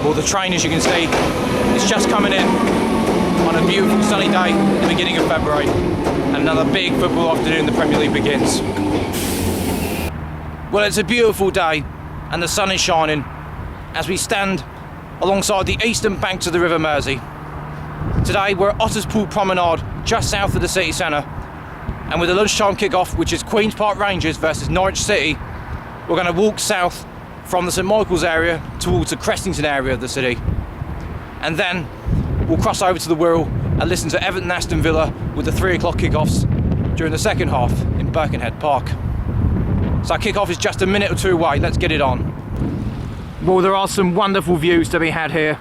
Well, the train, as you can see, is just coming in on a beautiful sunny day at the beginning of February, and another big football afternoon in the Premier League begins. Well, it's a beautiful day and the sun is shining as we stand alongside the eastern banks of the River Mersey. Today we're at Otterspool Promenade, just south of the city centre, and with the lunchtime kick-off, which is Queen's Park Rangers versus Norwich City, we're going to walk south from the St Michael's area towards the Crestington area of the city, and then we'll cross over to the Wirral and listen to Everton Aston Villa with the 3 o'clock kick-offs during the second half in Birkenhead Park. So our kick-off is just a minute or two away. Let's get it on. Well, there are some wonderful views to be had here.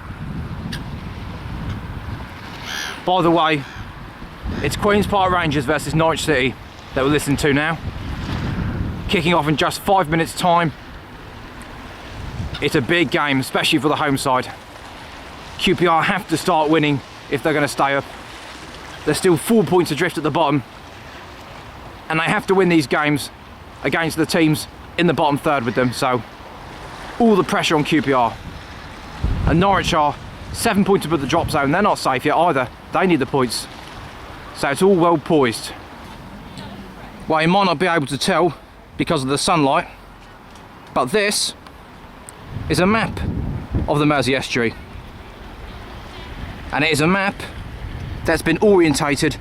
By the way, it's Queen's Park Rangers versus Norwich City that we're listening to now. Kicking off in just 5 minutes time. It's a big game, especially for the home side. QPR have to start winning if they're going to stay up. They're still 4 points adrift at the bottom, and they have to win these games against the teams in the bottom third with them, so all the pressure on QPR. And Norwich are 7 points above the drop zone. They're not safe yet either. They need the points, so it's all well poised. Well, you might not be able to tell because of the sunlight, but this is a map of the Mersey estuary, and it is a map that's been orientated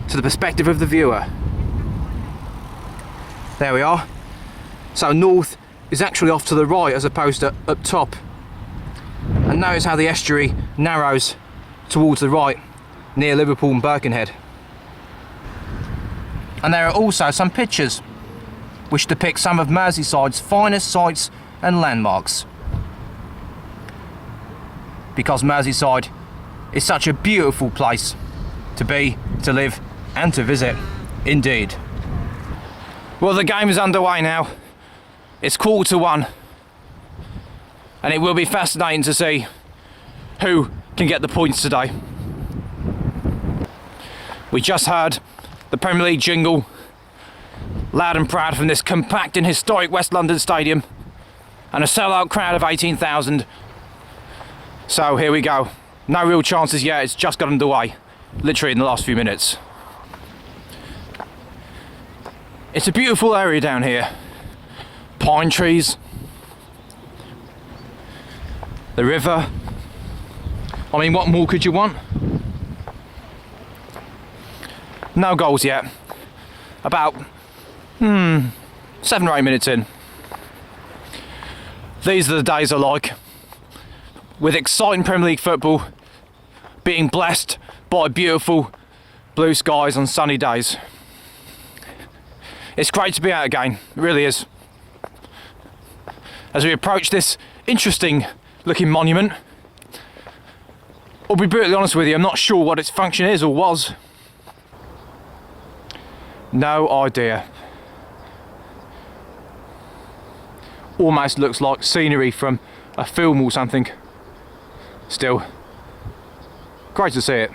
to the perspective of the viewer. There we are. So north is actually off to the right as opposed to up top. And notice how the estuary narrows towards the right near Liverpool and Birkenhead. And there are also some pictures which depict some of Merseyside's finest sights and landmarks. Because Merseyside is such a beautiful place to be, to live and to visit indeed. Well, the game is underway now. It's 1:15, and it will be fascinating to see who can get the points today. We just heard the Premier League jingle, loud and proud from this compact and historic West London stadium, and a sellout crowd of 18,000. So here we go. No real chances yet, it's just got underway, literally in the last few minutes. It's a beautiful area down here. Pine trees, the river. I mean, what more could you want? No goals yet. About 7 or 8 minutes in. These are the days I like, with exciting Premier League football being blessed by beautiful blue skies on sunny days. It's great to be out again, it really is. As we approach this interesting looking monument, I'll be brutally honest with you, I'm not sure what its function is or was. No idea. Almost looks like scenery from a film or something. Still, great to see it.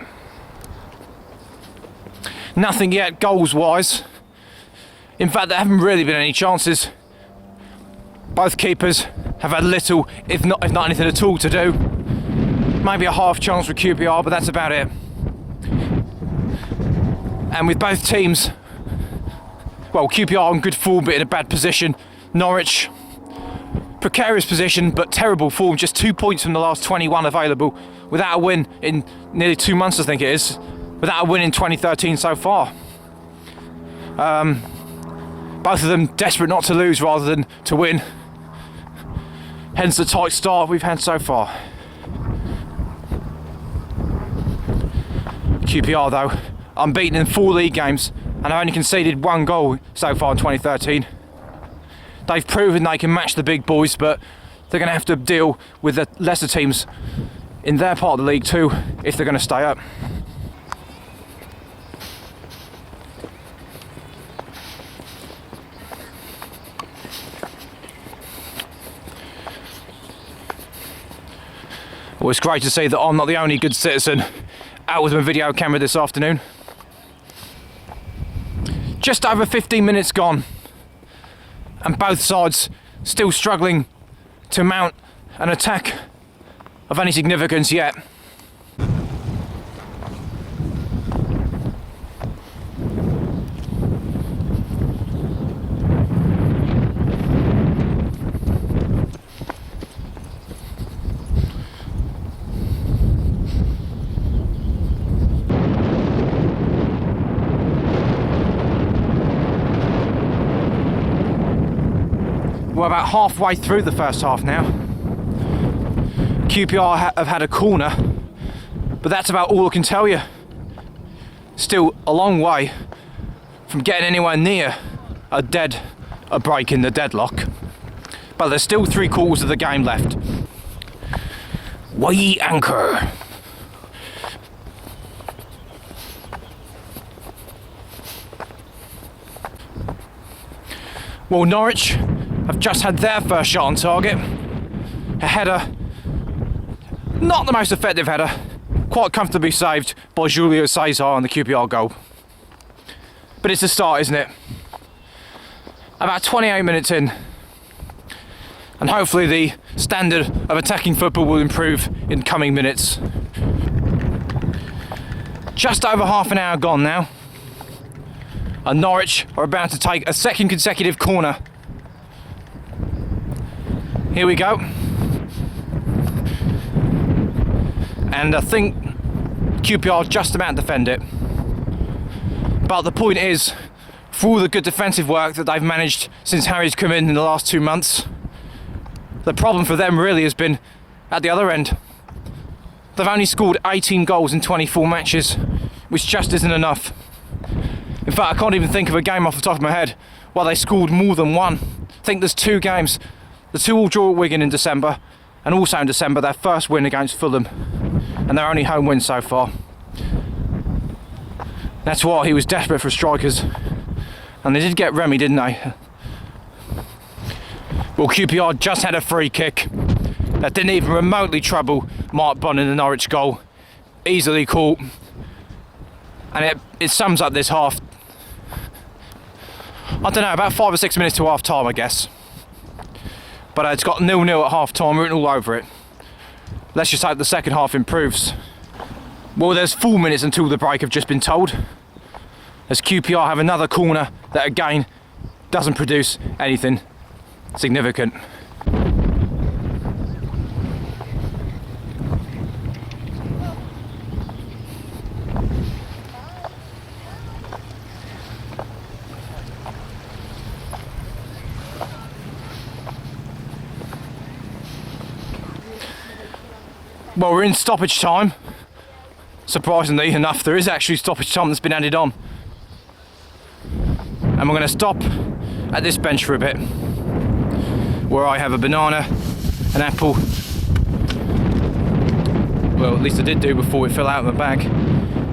Nothing yet goals wise. In fact, there haven't really been any chances. Both keepers have had little, if not anything at all to do. Maybe a half chance for QPR, but that's about it. And with both teams, well, QPR in good form but in a bad position. Norwich, precarious position but terrible form, just 2 points from the last 21 available, without a win in nearly 2 months, I think it is. Without a win in 2013 so far. Both of them desperate not to lose rather than to win. Hence the tight start we've had so far. QPR though, unbeaten in 4 league games and have only conceded 1 goal so far in 2013. They've proven they can match the big boys, but they're going to have to deal with the lesser teams in their part of the league too if they're going to stay up. Well, it's great to see that I'm not the only good citizen out with my video camera this afternoon. Just over 15 minutes gone, and both sides still struggling to mount an attack of any significance yet. We're about halfway through the first half now. QPR have had a corner, but that's about all I can tell you. Still a long way from getting anywhere near a break in the deadlock. But there's still 3/4 of the game left. Weigh anchor. Well, Norwich have just had their first shot on target. A header, not the most effective header, quite comfortably saved by Julio Cesar on the QPR goal. But it's a start, isn't it? About 28 minutes in, and hopefully the standard of attacking football will improve in coming minutes. Just over half an hour gone now, and Norwich are about to take a second consecutive corner. Here we go. And I think QPR are just about to defend it. But the point is, for all the good defensive work that they've managed since Harry's come in the last 2 months, the problem for them really has been at the other end. They've only scored 18 goals in 24 matches, which just isn't enough. In fact, I can't even think of a game off the top of my head where they scored more than one. I think there's 2 games. The 2 all draw at Wigan in December, and also in December their first win against Fulham, and their only home win so far. That's why he was desperate for strikers, and they did get Remy, didn't they? Well, QPR just had a free kick that didn't even remotely trouble Mark Bunn in the Norwich goal. Easily caught, and it sums up this half. I don't know, about 5 or 6 minutes to half time, I guess. But it's got 0-0 at half time, written all over it. Let's just hope the second half improves. Well, there's 4 minutes until the break, have just been told, as QPR have another corner that again doesn't produce anything significant. Well, we're in stoppage time. Surprisingly enough, there is actually stoppage time that's been added on. And we're going to stop at this bench for a bit, where I have a banana, an apple, well, at least I did do before it fell out of my bag,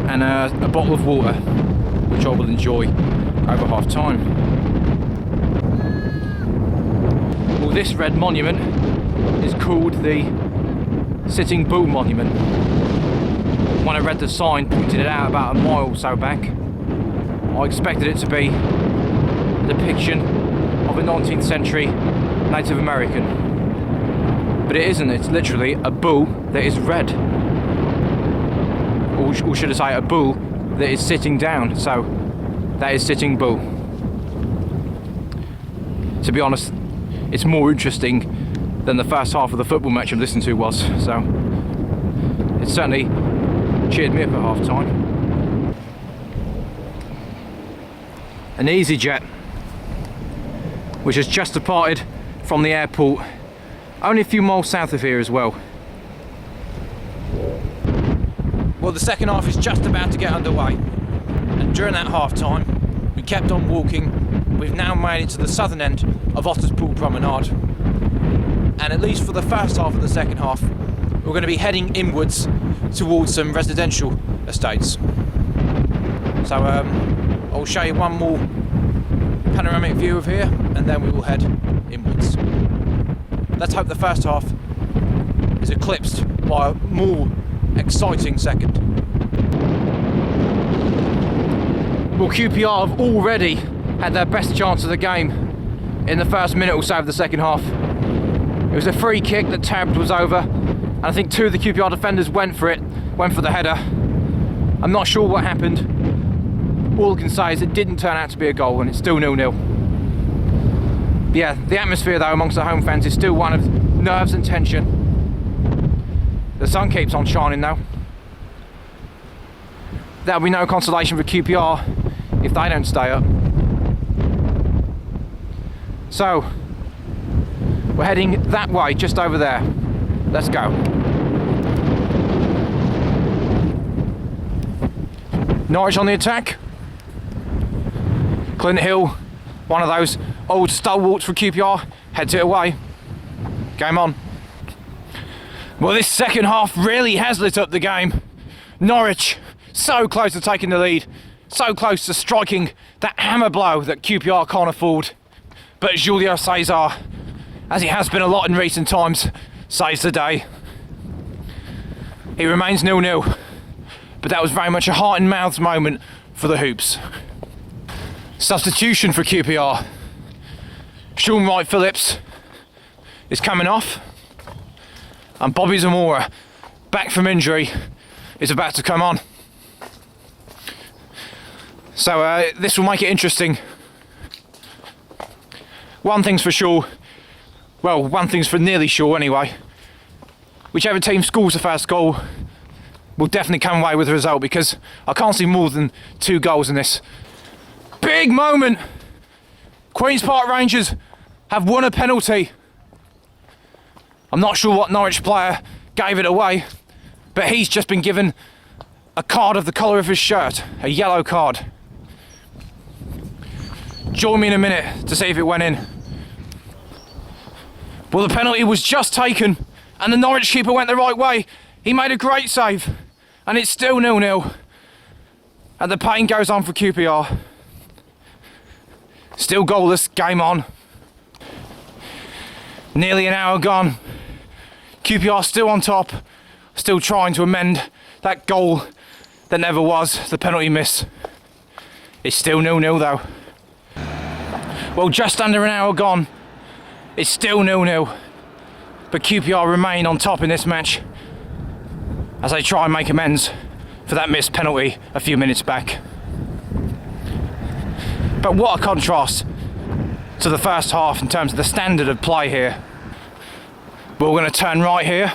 and a bottle of water, which I will enjoy over half time. Well, this red monument is called the Sitting Bull Monument. When I read the sign, pointed it out about a mile or so back, I expected it to be a depiction of a 19th century Native American. But it isn't, it's literally a bull that is red. Or should I say a bull that is sitting down, so that is Sitting Bull. To be honest, it's more interesting than the first half of the football match I've listened to was, so it certainly cheered me up at half time. An EasyJet, which has just departed from the airport, only a few miles south of here as well. Well, the second half is just about to get underway, and during that half time we kept on walking. We've now made it to the southern end of Otterspool Promenade, and at least for the first half of the second half we're going to be heading inwards towards some residential estates. So I'll show you one more panoramic view of here, and then we will head inwards. Let's hope the first half is eclipsed by a more exciting second. Well, QPR have already had their best chance of the game in the first minute or so of the second half. It was a free kick that Tabbed was over, And I think 2 of the QPR defenders went for the header. I'm not sure what happened. All I can say is it didn't turn out to be a goal, and it's still 0-0. Yeah, the atmosphere though amongst the home fans is still one of nerves and tension. The sun keeps on shining though. There'll be no consolation for QPR if they don't stay up. So, we're heading that way, just over there. Let's go. Norwich on the attack. Clint Hill, one of those old stalwarts for QPR, heads it away. Game on. Well, this second half really has lit up the game. Norwich so close to taking the lead, so close to striking that hammer blow that QPR can't afford. But Julio Cesar, as he has been a lot in recent times, saves the day. It remains 0-0, but that was very much a heart and mouth moment for the Hoops. Substitution for QPR. Sean Wright-Phillips is coming off, and Bobby Zamora, back from injury, is about to come on. So this will make it interesting. One thing's for sure, well, one thing's for nearly sure anyway. Whichever team scores the first goal will definitely come away with the result, because I can't see more than 2 goals in this. Big moment! Queen's Park Rangers have won a penalty. I'm not sure what Norwich player gave it away, but he's just been given a card of the colour of his shirt, a yellow card. Join me in a minute to see if it went in. Well, the penalty was just taken, and the Norwich keeper went the right way. He made a great save, and it's still 0-0. And the pain goes on for QPR. Still goalless, game on. Nearly an hour gone. QPR still on top, still trying to amend that goal that never was, the penalty miss. It's still 0-0 though. Well, just under an hour gone. It's still 0-0. But QPR remain on top in this match as they try and make amends for that missed penalty a few minutes back. But what a contrast to the first half in terms of the standard of play here. But we're going to turn right here.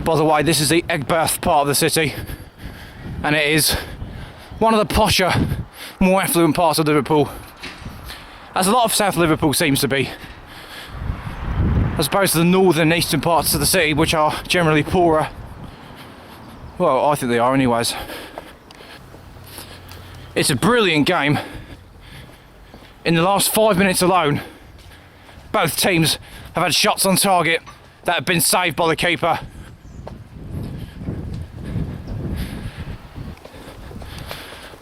By the way, this is the Egberth part of the city, and it is one of the posher, more affluent parts of Liverpool, as a lot of South Liverpool seems to be, as opposed to the northern and eastern parts of the city, which are generally poorer. Well, I think they are anyways. It's a brilliant game. In the last 5 minutes alone, both teams have had shots on target that have been saved by the keeper.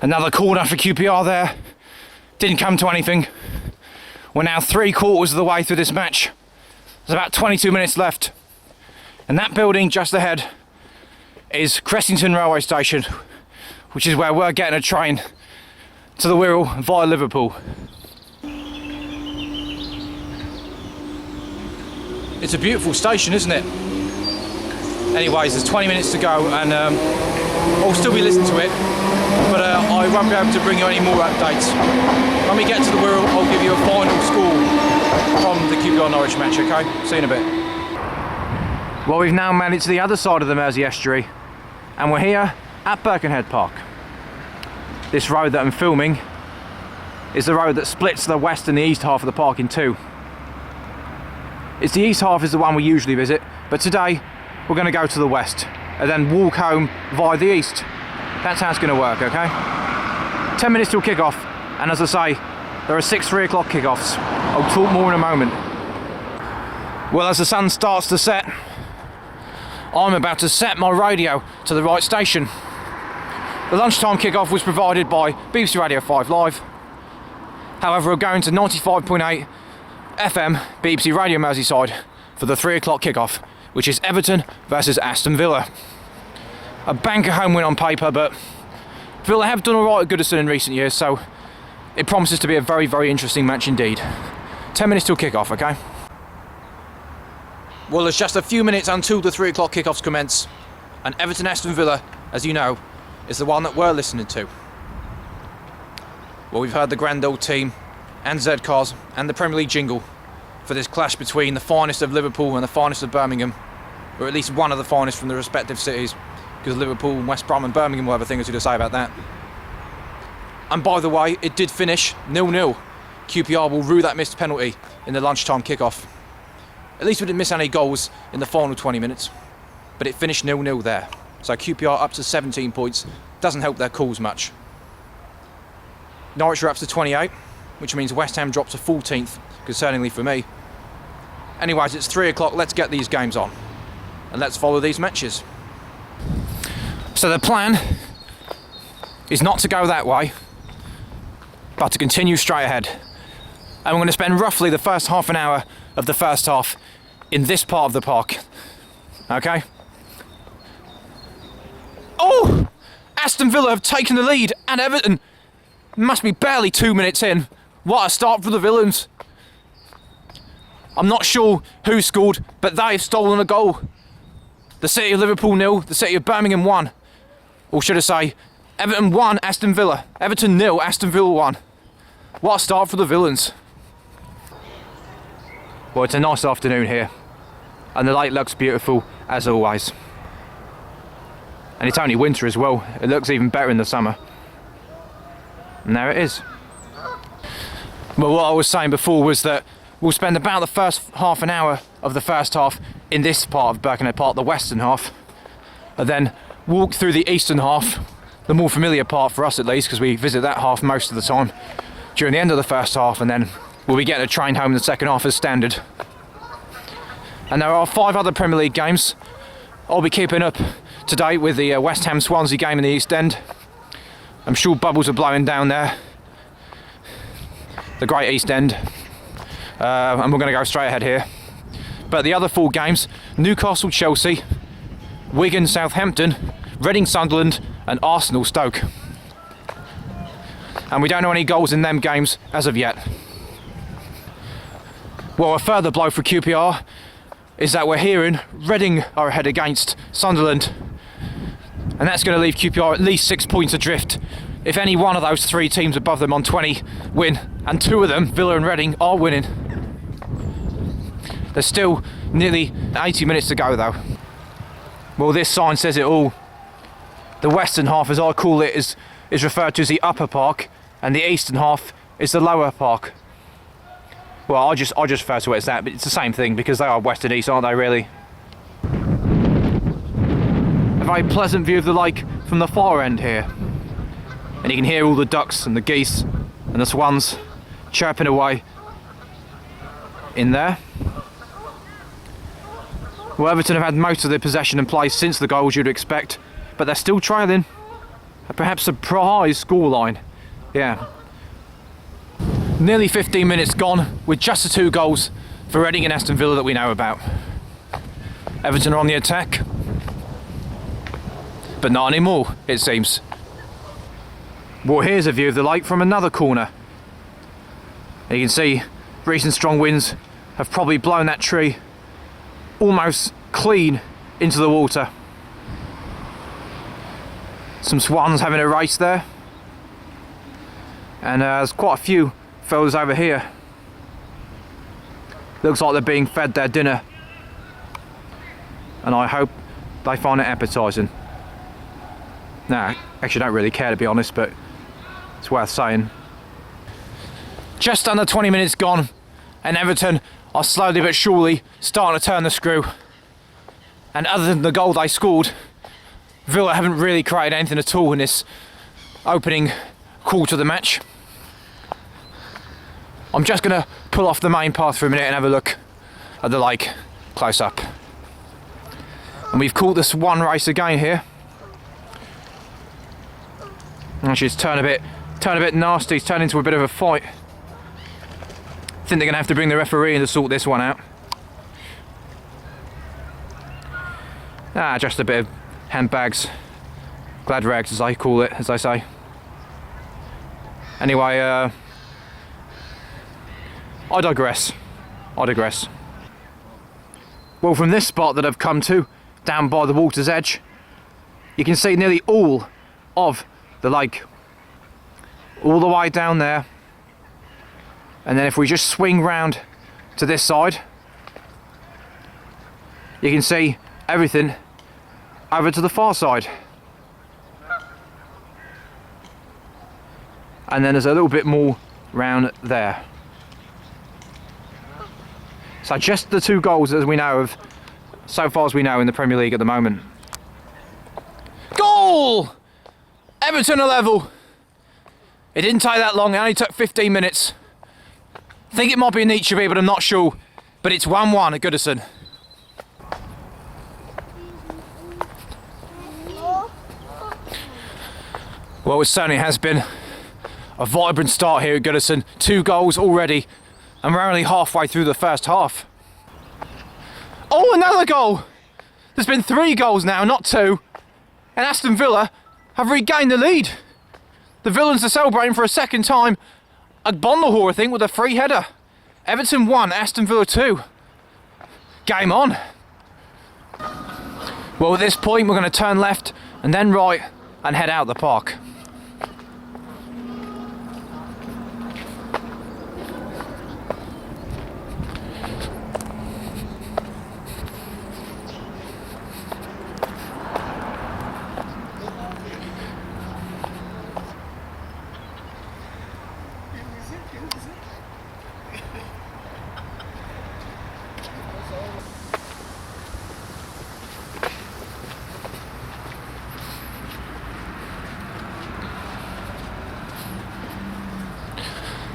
Another corner for QPR there. Didn't come to anything. We're now 3/4 of the way through this match. There's about 22 minutes left. And that building just ahead is Cressington Railway Station, which is where we're getting a train to the Wirral via Liverpool. It's a beautiful station, isn't it? Anyways, there's 20 minutes to go, and I'll still be listening to it, but I won't be able to bring you any more updates. When we get to the Wirral, I'll give you a final score from the QPR Norwich match, okay? See you in a bit. Well, we've now made it to the other side of the Mersey estuary, and we're here at Birkenhead Park. This road that I'm filming is the road that splits the west and the east half of the park in two. It's the east half is the one we usually visit, but today we're going to go to the west and then walk home via the east. That's how it's going to work, okay? 10 minutes till kick-off, and as I say, there are 6 3 o'clock kick-offs. I'll talk more in a moment. Well, as the sun starts to set, I'm about to set my radio to the right station. The lunchtime kick-off was provided by BBC Radio 5 Live. However, we're going to 95.8 FM BBC Radio Merseyside for the 3 o'clock kick-off, which is Everton versus Aston Villa. A banker home win on paper, but Villa have done alright at Goodison in recent years, so it promises to be a very, very interesting match indeed. 10 minutes till kick-off, okay? Well, there's just a few minutes until the 3 o'clock kickoffs commence, and Everton-Aston Villa, as you know, is the one that we're listening to. Well, we've heard the grand old team and Z-Cars and the Premier League jingle for this clash between the finest of Liverpool and the finest of Birmingham, or at least one of the finest from the respective cities, because Liverpool and West Brom and Birmingham will have a thing or two to say about that. And by the way, it did finish 0-0. QPR will rue that missed penalty in the lunchtime kickoff. At least we didn't miss any goals in the final 20 minutes, but it finished 0-0 there. So QPR up to 17 points, doesn't help their cause much. Norwich are up to 28, which means West Ham drops to 14th, concerningly for me. Anyways, it's 3 o'clock, let's get these games on, and let's follow these matches. So the plan is not to go that way, but to continue straight ahead. And we're going to spend roughly the first half an hour of the first half in this part of the park. Okay? Oh! Aston Villa have taken the lead, and Everton must be barely 2 minutes in. What a start for the Villains. I'm not sure who scored, but they've stolen a goal. The City of Liverpool 0, the City of Birmingham 1. Or should I say, Everton 1, Aston Villa. Everton 0, Aston Villa 1. What a start for the Villains. Well, it's a nice afternoon here, and the lake looks beautiful as always. And it's only winter as well. It looks even better in the summer. And there it is. Well, what I was saying before was that we'll spend about the first half an hour of the first half in this part of Birkenhead Park, the western half, and then walk through the eastern half, the more familiar part for us at least, because we visit that half most of the time during the end of the first half, and then we'll be getting a train home in the second half as standard. And there are 5 other Premier League games. I'll be keeping up to date with the West Ham Swansea game in the East End. I'm sure bubbles are blowing down there. The great East End. And we're going to go straight ahead here. But the other 4 games, Newcastle Chelsea, Wigan Southampton, Reading Sunderland and Arsenal Stoke. And we don't know any goals in them games as of yet. Well, a further blow for QPR is that we're hearing Reading are ahead against Sunderland, and that's going to leave QPR at least 6 points adrift. If any one of those 3 teams above them on 20 win, and 2 of them, Villa and Reading, are winning. There's still nearly 80 minutes to go though. Well, this sign says it all. The western half, as I call it, is referred to as the upper park, and the eastern half is the lower park. Well, I just refer to it as that, but it's the same thing because they are west and east, aren't they, really? A very pleasant view of the lake from the far end here. And you can hear all the ducks and the geese and the swans chirping away in there. Well, Everton have had most of their possession and play since the goals you'd expect, but they're still trailing. Perhaps a surprise scoreline. Yeah. Nearly 15 minutes gone with just the 2 goals for Reading and Aston Villa that we know about. Everton are on the attack, but not anymore, it seems. Well, here's a view of the lake from another corner. And you can see recent strong winds have probably blown that tree almost clean into the water. Some swans having a race there, and there's quite a few fellas over here. Looks like they're being fed their dinner, and I hope they find it appetising. Nah, actually don't really care to be honest, but it's worth saying. Just under 20 minutes gone, and Everton are slowly but surely starting to turn the screw. And other than the goal they scored, Villa haven't really created anything at all in this opening quarter of the match. I'm just going to pull off the main path for a minute and have a look at the lake close up. And we've caught this one race again here. Actually, it's turned a bit nasty. It's turned into a bit of a fight. I think they're going to have to bring the referee in to sort this one out. Just a bit of handbags, glad rags as I call it, as I say. Anyway, I digress. Well, from this spot that I've come to, down by the water's edge, you can see nearly all of the lake. All the way down there. And then if we just swing round to this side, you can see everything over to the far side. And then there's a little bit more round there. So just the 2 goals as we know of, so far as we know in the Premier League at the moment. Goal! Everton are level. It didn't take that long, it only took 15 minutes. I think it might be a Nietzsche, but I'm not sure. But it's 1-1 at Goodison. Well, it certainly has been a vibrant start here at Goodison. 2 goals already, and we're only halfway through the first half. Oh, another goal! There's been 3 goals now, not 2. And Aston Villa have regained the lead. The Villains are celebrating for a second time. Agbonlahor, I think, with a free header. Everton 1, Aston Villa 2. Game on. Well, at this point, we're going to turn left and then right and head out the park.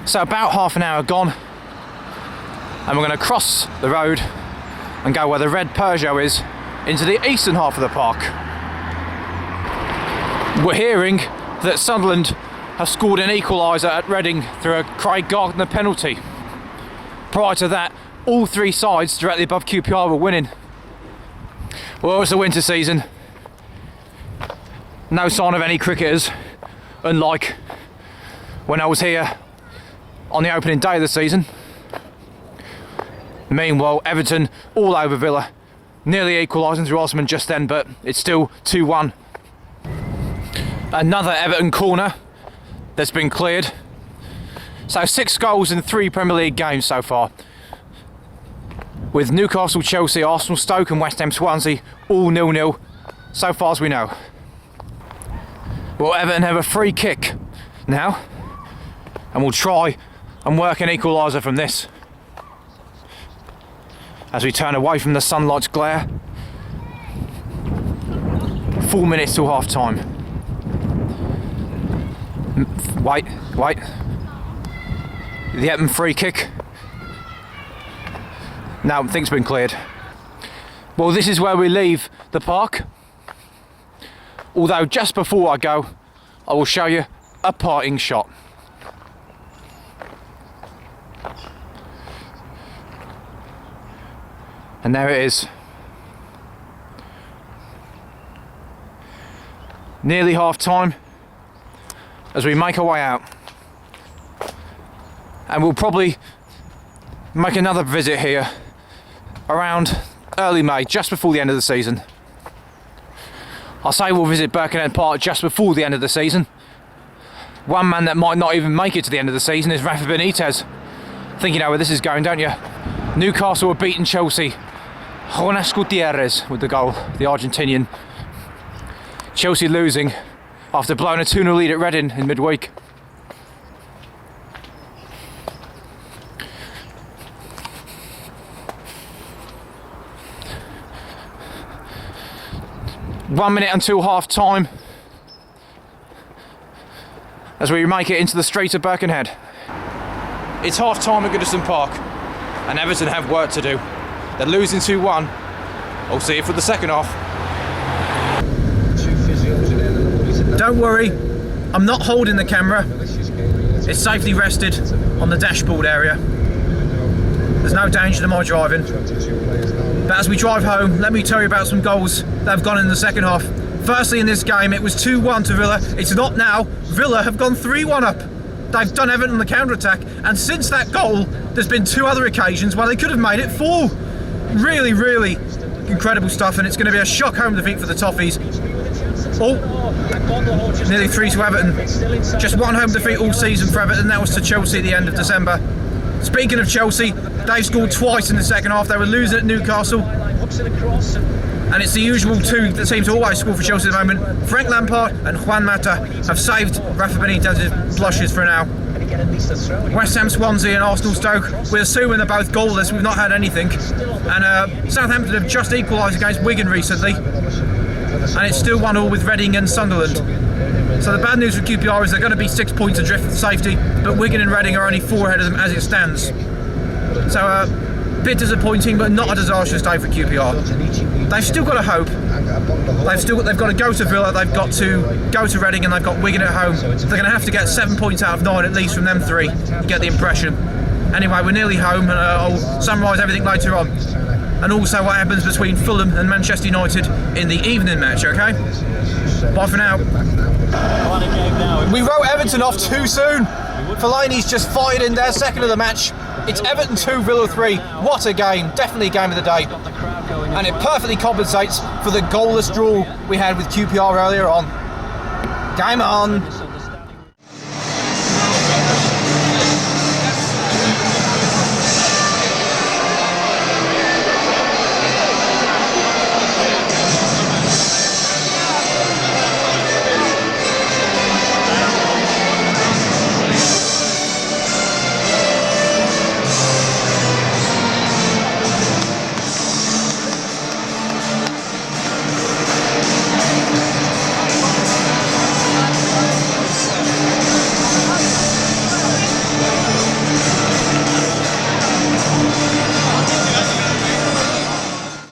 So about half an hour gone, and we're going to cross the road and go where the red Peugeot is into the eastern half of the park. We're hearing that Sunderland have scored an equaliser at Reading through a Craig Gardner penalty. Prior to that, all 3 sides directly above QPR were winning. Well, it's the winter season. No sign of any cricketers, unlike when I was here on the opening day of the season. Meanwhile, Everton all over Villa, nearly equalising through Osman just then, but it's still 2-1. Another Everton corner that's been cleared. So 6 goals in 3 Premier League games so far, with Newcastle, Chelsea, Arsenal, Stoke and West Ham, Swansea all 0-0 so far as we know. Well, Everton have a free kick now, and we'll try and work an equaliser from this as we turn away from the sunlight's glare. 4 minutes till half time. Wait. The Everton free kick. No, I think it's been cleared. Well, this is where we leave the park. Although just before I go, I will show you a parting shot. And there it is. Nearly half time as we make our way out. And we'll probably make another visit here around early May, just before the end of the season. I say we'll visit Birkenhead Park just before the end of the season. One man that might not even make it to the end of the season is Rafa Benitez. I think you know where this is going, don't you? Newcastle have beaten Chelsea. Jonas Gutierrez with the goal, the Argentinian. Chelsea losing after blowing a 2-0 lead at Reading in midweek. One minute until half time as we make it into the streets of Birkenhead. It's half time at Goodison Park and Everton have work to do. They're losing 2-1. I'll see you for the second half. Don't worry, I'm not holding the camera. It's safely rested on the dashboard area. There's no danger to my driving. But as we drive home, let me tell you about some goals that have gone in the second half. Firstly, in this game, it was 2-1 to Villa. It's not now. Villa have gone 3-1 up. They've done Everton on the counter-attack, and since that goal, there's been 2 other occasions where they could have made it 4. Really, really incredible stuff, and it's going to be a shock home defeat for the Toffees. Oh, nearly 3 to Everton. Just one home defeat all season for Everton. That was to Chelsea at the end of December. Speaking of Chelsea, they've scored twice in the second half. They were losing at Newcastle, and it's the usual two that seem to always score for Chelsea at the moment. Frank Lampard and Juan Mata have saved Rafa Benitez's blushes for now. West Ham, Swansea and Arsenal Stoke, we're assuming they're both goalless. We've not had anything. And Southampton have just equalised against Wigan recently, and it's still 1-1 with Reading and Sunderland. So the bad news for QPR is they're going to be 6 points adrift for safety, but Wigan and Reading are only 4 ahead of them as it stands. So a bit disappointing, but not a disastrous day for QPR. They've still got a hope. They've got to go to Villa, they've got to go to Reading, and they've got Wigan at home. They're going to have to get 7 points out of 9 at least from them 3. You get the impression. Anyway, we're nearly home, and I'll summarise everything later on. And also what happens between Fulham and Manchester United in the evening match, okay? Bye for now. We wrote Everton off too soon. Fellaini's just fired in there, second of the match. It's Everton 2, Villa 3. What a game, definitely game of the day. And it perfectly compensates for the goalless draw we had with QPR earlier on. Game on.